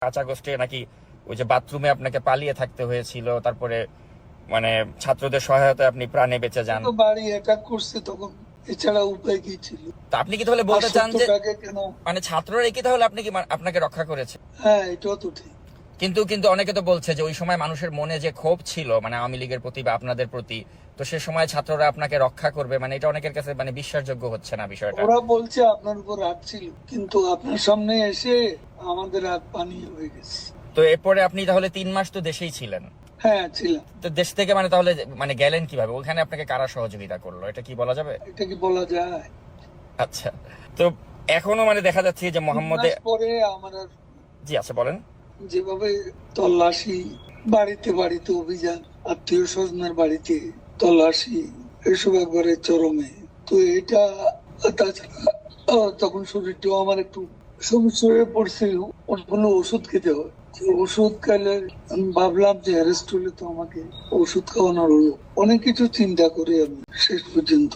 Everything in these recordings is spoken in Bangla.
5 আগস্টে নাকি ওই যে বাথরুমে আপনাকে পালিয়ে থাকতে হয়েছিল, তারপরে মানে ছাত্রদের সহায়তায় আপনি প্রাণে বেঁচে যান। বাড়ি অ্যাটাক করছে তখন, এছাড়া উপায় কি ছিল? তো আপনি কি তাহলে বলতে চান যে কেন মানে ছাত্ররা কি তাহলে আপনি কি আপনাকে রক্ষা করেছে? হ্যাঁ, এটাও তো ঠিক। কিন্তু কিন্তু অনেকে তো বলছে যে ওই সময় মানুষের মনে যে ক্ষোভ ছিল মানে আওয়ামী লীগের প্রতি বা আপনাদের প্রতি, তো সে সময় ছাত্ররা আপনাকে রক্ষা করবে, মানে এটা অনেকের কাছে মানে বিশ্বাসযোগ্য হচ্ছে না বিষয়টা। ওরা বলছে আপনার উপর রাগ ছিল, কিন্তু আপনার সামনে এসে আমাদের হাত পানি হয়ে গেছে। তো এরপরে আপনি তাহলে 3 মাস তো দেশেই ছিলেন। হ্যাঁ, ছিলাম। তো দেশ থেকে মানে তাহলে মানে গেলেন কিভাবে? ওখানে আপনাকে কারা সহযোগিতা করলো, এটা কি বলা যাবে? এটা কি বলা যায়? আচ্ছা, তো এখনো মানে দেখা যাচ্ছে যে মোহাম্মদে পরে আমার জি আচ্ছা বলেন। যেভাবে তল্লাশি, বাড়িতে বাড়িতে অভিযান, আত্মীয় স্বজনের বাড়িতে তল্লাশি, এসব একবারে চরমে। তো এটা তাছাড়া তখন শরীরটাও আমার একটু সমস্যা হয়ে পড়ছিল, অনেকগুলো ওষুধ খেতে হয়। ওষুধ খেলে আমি ভাবলাম যে অ্যারেস্ট হলে তো আমাকে ওষুধ খাওয়ানোর হলো। অনেক কিছু চিন্তা করে আমি শেষ পর্যন্ত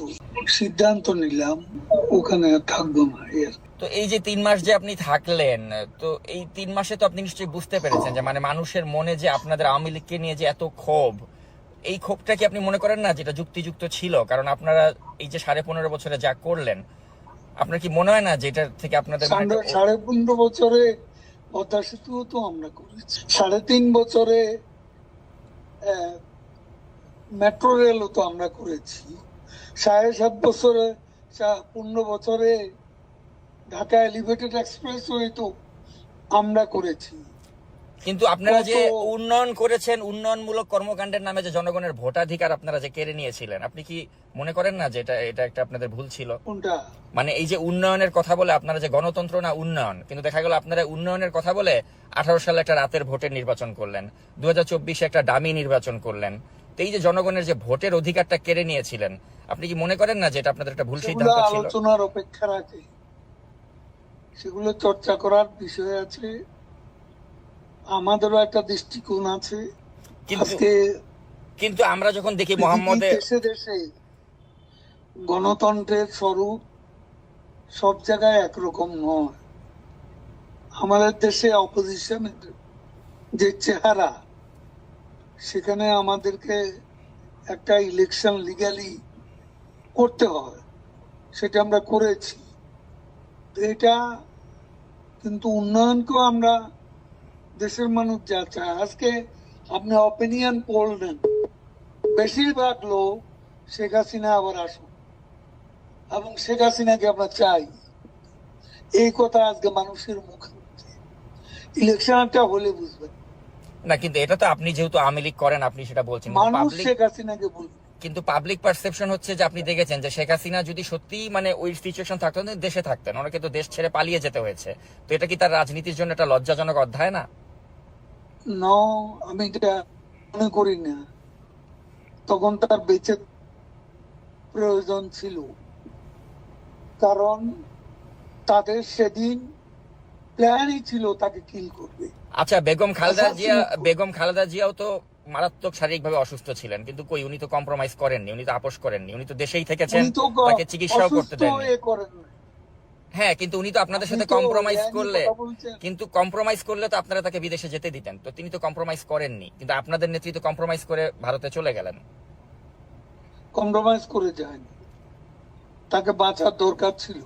সিদ্ধান্ত নিলাম ওখানে আর থাকবো না। তো এই যে 3 মাস যে আপনি থাকলেন, তো এই 3 মাসে তো আপনি নিশ্চয়ই বুঝতে পেরেছেন যে মানে মানুষের মনে যে আপনাদের আওয়ামী লীগকে নিয়ে যে এত ক্ষোভ, এই ক্ষোভটা কি আপনি মনে করেন না যেটা যুক্তিযুক্ত ছিল? কারণ আপনারা এই যে 15.5 বছরে যা করলেন, আপনার কি মনে হয় না যে এটা থেকে আপনাদের 15.5 বছরে পদ্মা সেতু তো আমরা করেছি, 3.5 বছরে মেট্রো রেলও তো আমরা করেছি, 7.5 বছরে 15 বছরে ঢাকা এলিভেটেড এক্সপ্রেসওয়ে তো আমরা করেছি। কিন্তু আপনারা যে উন্নয়ন করেছেন, উন্নয়নমূলক কর্মকাণ্ডের নামে যে জনগণের ভোটাধিকার আপনারা যে কেড়ে নিয়েছিলেন, আপনি কি মনে করেন না যে এটা একটা আপনাদের ভুল ছিল? কোনটা? মানে এই যে উন্নয়নের কথা বলে আপনারা যে গণতন্ত্র না উন্নয়ন, কিন্তু দেখা গেল আপনারা উন্নয়নের কথা বলে 18 সালে একটা রাতের ভোটের নির্বাচন করলেন, 2024 একটা ডামি নির্বাচন করলেন। তো এই যে জনগণের যে ভোটের অধিকারটা কেড়ে নিয়েছিলেন, আপনি কি মনে করেন না যে এটা আপনাদের একটা ভুল সিদ্ধান্ত ছিল? আলোচনার অপেক্ষা রাখে, সেগুলো চর্চা করার বিষয় আছে, আমাদেরও একটা দৃষ্টিকোণ আছে। কিন্তু আমরা যখন দেখি মোহাম্মদে দেশে দেশে গণতন্ত্রের স্বরূপ সব জায়গায় একরকম নয়। আমাদের দেশে অপোজিশনের যে চেহারা, সেখানে আমাদেরকে একটা ইলেকশন লিগ্যালি করতে হয়, সেটা আমরা করেছি। এটা কিন্তু উন্নয়নকেও আমরা, দেশের মানুষ যা চায়, আজকে আপনি অপিনিয়ন পোল নেন, বেশিরভাগ লোক শেখ হাসিনা আবার আসুন, এবং শেখ হাসিনাকে আমরা চাই, এই কথা আজকে মানুষের মুখে। ইলেকশনটা হলে বুঝবেন না, কিন্তু এটা তো আপনি যেহেতু আওয়ামী লীগ করেন আপনি সেটা বলছেন, মানুষ শেখ হাসিনাকে বলবে। কিন্তু পাবলিক পারসেপশন হচ্ছে যে আপনি দেখেছেন যে শেখ হাসিনা যদি সত্যি মানে ওই সিচুয়েশন থাকতো দেশে থাকতেন, ওনাকে তো দেশ ছেড়ে পালিয়ে যেতে হয়েছে। তো এটা কি তার রাজনীতির জন্য একটা লজ্জাজনক অধ্যায় না? আমি এটা মনে করি না। তখন তার বেঁচে প্রয়োজন ছিল, কারণ তাদের সেদিন প্ল্যানই ছিল তাকে কিল করবে। আচ্ছা, বেগম খালেদা জিয়াও তো মারাত্মক শারীরিকভাবে অসুস্থ ছিলেন, কিন্তু কই উনি তো কম্প্রোমাইজ করেননি, উনি তো আপোষ করেননি, উনি তো দেশেই থেকেছেন, তাকে চিকিৎসাও করতে দেননি। হ্যাঁ, কিন্তু উনি তো আপনাদের সাথে কম্প্রোমাইজ করলে তো আপনারা তাকে বিদেশে যেতে দিতেন, তো তিনি তো কম্প্রোমাইজ করেননি, কিন্তু আপনাদের নেতৃত্ব কম্প্রোমাইজ করে ভারতে চলে গেলেন। কম্প্রোমাইজ করে যায়নি, তাকে বাঁচার দরকার ছিল,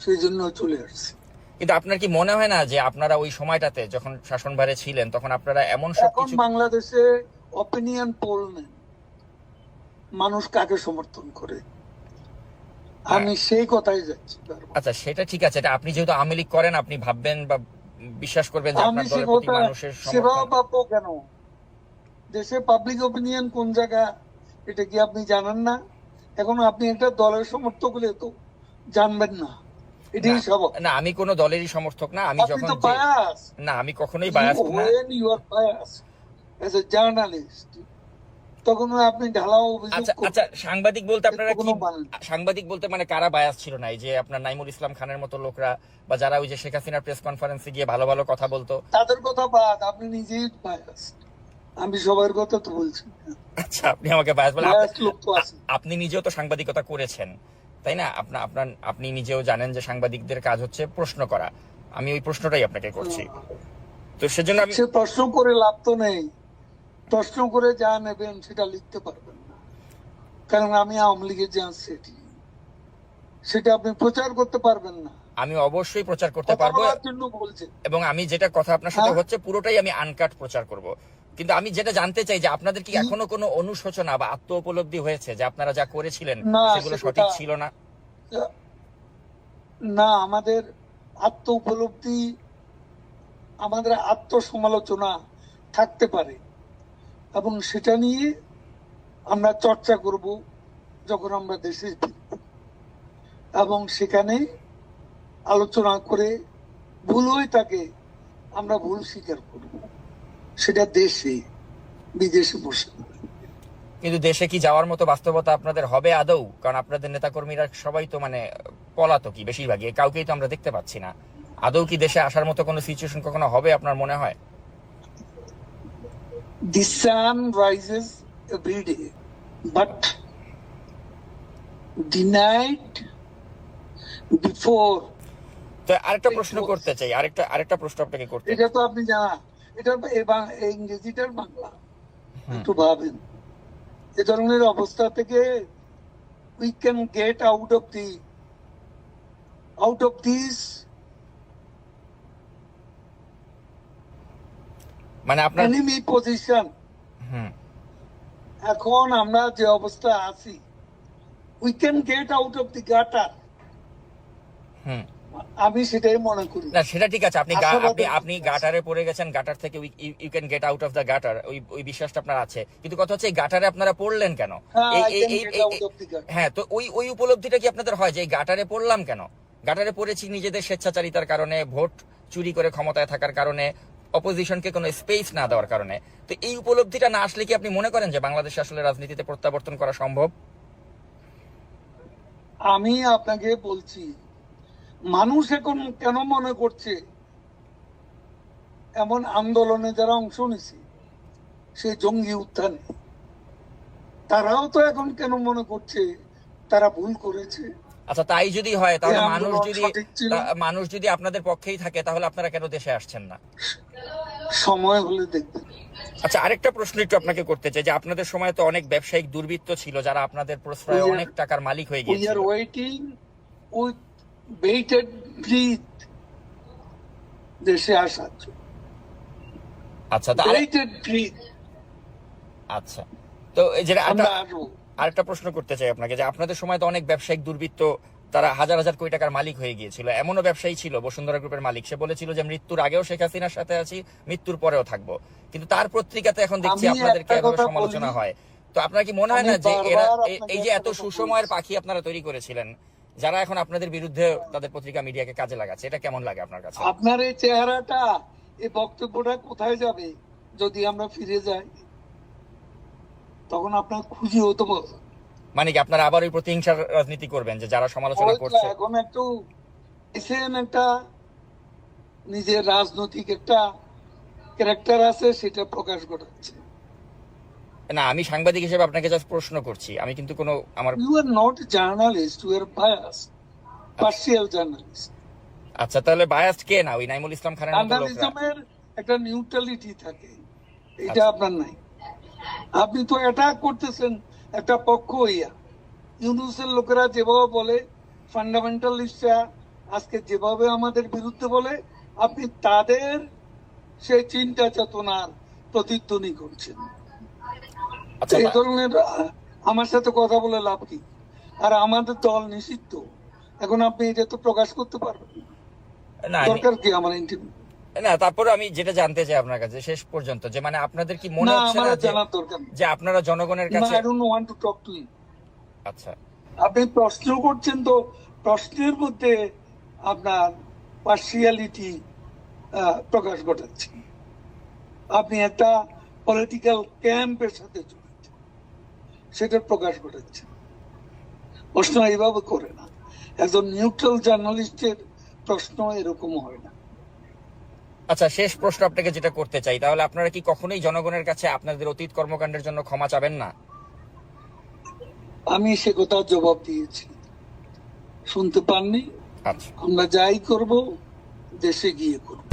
সেই জন্য চলে আসছে। কিন্তু আপনার কি মনে হয় না যে আপনারা ওই সময়টাতে যখন শাসনভারে ছিলেন তখন আপনারা এমন সবকিছু, বাংলাদেশে অপিনিয়ন পোল নেন, মানুষ কাকে সমর্থন করে, আমি সেই কথাই যাচ্ছি। আচ্ছা, সেটা ঠিক আছে, এটা আপনি যেহেতু আওয়ামী লীগ করেন আপনি ভাববেন বা বিশ্বাস করবেন যে আপনার দলের প্রতি মানুষের সেভাবে পাবো কেন? দেশে পাবলিক অপিনিয়ন কোন জায়গা, এটা কি আপনি জানেন না? এখন আপনি একটা দলের সমর্থক হলে তো জানবেন না, এটাই স্বভাব। না, আমি কোন দলেরই সমর্থক না, আমি যখন না আমি কখনোই বায়াস না। You are bias as a journalist, তখন আপনি ঢালাও অভিযোগ। আচ্ছা, সাংবাদিক বলতে আপনারা কি, সাংবাদিক বলতে মানে কারা বায়াস ছিল না? এই যে আপনার নাইমুল ইসলাম খানের মতো লোকরা, বা যারা ওই যে শেখ হাসিনার প্রেস কনফারেন্সে গিয়ে ভালো ভালো কথা বলতো, তাদের কথা বাদ, আপনি নিজেই বায়াস। আমি সবার কথা তো বলছি। আচ্ছা, আপনি আমাকে বায়াস বলেন? আপনি নিজেও তো সাংবাদিকতা করেছেন, তাই না? আপনি নিজেও জানেন যে সাংবাদিকদের কাজ হচ্ছে প্রশ্ন করা। আমি ওই প্রশ্নটাই আপনাকে করছি। তো সেজন্য আমি সে প্রশ্ন করে লাভ তো নেই, প্রশ্ন করে যা নেবেন সেটা লিখতে পারবেন না, কারণ আমি আওয়ামী লীগের যে সেটি সেটা আপনি প্রচার করতে পারবেন না। আমি অবশ্যই প্রচার করতে কথা পারবো, বলার জন্য বলছেন। এবং আমি যেটা কথা আপনার সাথে হ্যাঁ। হচ্ছে পুরোটাই আমি আনকাট প্রচার করব। কিন্তু আমি যেটা জানতে চাই যে আপনাদের কি এখনো কোনো অনুশোচনা বা আত্ম উপলব্ধি হয়েছে যে আপনারা যা করেছিলেন না, সেগুলো সেটা- সঠিক ছিল না? না, আমাদের আত্ম উপলব্ধি, আমাদের আত্মসমালোচনা থাকতে পারে, এবং সেটা নিয়ে আমরা চর্চা করব যখন আমরা দেশে ফিরব, এবং সেখানে আলোচনা করে ভুল হয়ে থাকে আমরা ভুল স্বীকার করব, সেটা দেশে বিদেশে বসে। কিন্তু দেশে কি যাওয়ার মতো বাস্তবতা আপনাদের হবে আদৌ? কারণ আপনাদের নেতাকর্মীরা সবাই তো মানে পলাতকই বেশিরভাগই, কাউকেই তো আমরা দেখতে পাচ্ছি না। আদৌ কি দেশে আসার মতো কোনো সিচুয়েশন কখনো হবে আপনার মনে হয়? The sun rises every day, but the night before. তো আরেকটা প্রশ্ন করতে চাই, আরেকটা প্রশ্ন আপনাকে করতে এটা তো আপনি জানা, এটা ইংরেজিটার বাংলা, একটু ভাবেন। এ ধরনের অবস্থা থেকে we can get out of this মানে আপনার enemy position. হুম এখন আমরা যে অবস্থা আছি, we can get out of the gutter. হুম আমি সেটাই মনে করি। না সেটা ঠিক আছে, আপনি আশাবাদী আপনি গাটারে পড়ে গেছেন, গাটার থেকে you can get out of the gutter, ওই বিশ্বাসটা আপনার আছে। কিন্তু কথা হচ্ছে এই গাটারে আপনারা পড়লেন কেন? হ্যাঁ, এই I can get out of the gutter. হ্যাঁ, তো ওই উপলব্ধিটা কি আপনাদের হয় যে এই গাটারে পড়লাম কেন? গাটারে পড়েছি নিজেদের স্বেচ্ছাচারিতার কারণে, ভোট চুরি করে ক্ষমতায় থাকার কারণে, অপোজিশনকে কোনো স্পেস না দেওয়ার কারণে। তো এই উপলব্ধিটা না আসলে কি আপনি মনে করেন যে বাংলাদেশে আসলে রাজনীতিতে প্রত্যাবর্তন করা সম্ভব? আমি আপনাকে বলছি, মানুষ এখন কেন মনে করছে, এমন আন্দোলনে যারা অংশ নিছে, সেই জঙ্গি উত্থানে, তারাও তো এখন কেন মনে করছে তারা ভুল করেছে? আচ্ছা, তাই যদি হয় তাহলে এই আন্দোলন সঠিক ছিল। মানুষ যদি আপনাদের পক্ষেই থাকে তাহলে আপনারা কেন দেশে আসছেন না? সময় হলে দেখবেন। আচ্ছা, আরেকটা প্রশ্ন একটু আপনাকে করতে চাই যে আপনাদের সময় তো অনেক ব্যবসায়িক দুর্বৃত্ত ছিল যারা আপনাদের প্রশ্রয়ে অনেক টাকার মালিক হয়ে We গিয়েছিল। are waiting with bated breath দেশে আসার জন্য। আচ্ছা, Bated breath আচ্ছা, তো এই যে আমরা আসবো। আরেকটা প্রশ্ন করতে চাই আপনাকে যে আপনাদের সময় তো অনেক ব্যবসায়িক দুর্বৃত্ত, তারা হাজার হাজার কোটি টাকার মালিক হয়ে গিয়েছিল। এমনও ব্যবসায়ী ছিল, বসুন্ধরা গ্রুপের মালিক, সে বলেছিল যে মৃত্যুর আগেও শেখ হাসিনার সাথে আছি, মৃত্যুর পরেও থাকবো। কিন্তু তার পত্রিকাতে এখন দেখছি আমি আপনাদেরকে একটা এভাবে কথা সমালোচনা বলি। হয়। তো আপনার কি মনে হয় না আমি যে এরা বারবার আপনাকে এই যে এত একটা কথা সুসময়ের বলছি। পাখি আপনারা তৈরি করেছিলেন, যারা এখন আপনাদের বিরুদ্ধে তাদের পত্রিকা মিডিয়াকে কাজে লাগাচ্ছে, এটা কেমন লাগে আপনার কাছে? আপনার এই চেহারাটা, এই বক্তব্যটা কোথায় যাবে যদি আমরা ফিরে যাই? তখন আপনার খুশি হতে বলবো। মানে কি আপনারা আবার ওই প্রতিহিংসার রাজনীতি করবেন যে যারা সমালোচনা করছে? এখন একটু এসেন, একটা নিজের রাজনৈতিক একটা ক্যারেক্টার আছে, সেটা প্রকাশ ঘটাচ্ছে। না, আমি সাংবাদিক হিসেবে আপনাকে জাস্ট প্রশ্ন করছি, আমি কিন্তু কোনো আমার you are not journalist, you are bias, partial journalist. আচ্ছা, তাহলে বায়াসড কে? না ওই নাইমুল ইসলাম খানের মতো লোকরা? জার্নালিজমের একটা নিউট্রালিটি থাকে, এটা আচ্ছা। আপনার নাই। আপনি তো অ্যাটাক করতেছেন একটা পক্ষ হইয়া। ইউনুসের লোকেরা যেভাবে বলে, ফান্ডামেন্টালিস্টরা আজকে যেভাবে আমাদের বিরুদ্ধে বলে, আপনি তাদের সেই চিন্তা চেতনার প্রতিধ্বনি করছেন। আচ্ছা, এই ধরনের আমার সাথে কথা বলে লাভ কি? আর আমাদের দল নিষিদ্ধ, এখন আপনি এটা তো প্রকাশ করতে পারবেন না দরকার কি আমার ইন্টারভিউ? না, তারপরে আমি যেটা জানতে চাই আপনার কাছে শেষ পর্যন্ত, যে মানে আপনাদের কি মনে না, হচ্ছে আমার না জানার দরকার নেই। যে আপনারা জনগণের No, কাছে? I don't want to talk to you. আচ্ছা, আপনি প্রশ্ন করছেন, তো প্রশ্নের মধ্যে আপনার পার্সিয়ালিটি প্রকাশ ঘটাচ্ছেন। আপনি একটা পলিটিক্যাল ক্যাম্পের সাথে জড়িত, সেটার প্রকাশ ঘটাচ্ছেন। প্রশ্ন এইভাবে করে না। একজন নিউট্রাল জার্নালিস্টের প্রশ্ন এরকম হয় না। আচ্ছা, শেষ প্রশ্ন আপনাকে যেটা করতে চাই, তাহলে আপনারা কি কখনোই জনগণের কাছে আপনাদের অতীত কর্মকাণ্ডের জন্য ক্ষমা চাবেন না? আমি সে কথা জবাব দিয়েছি, শুনতে পাননি। আচ্ছা, আমরা যাই করব, দেশে গিয়ে করব।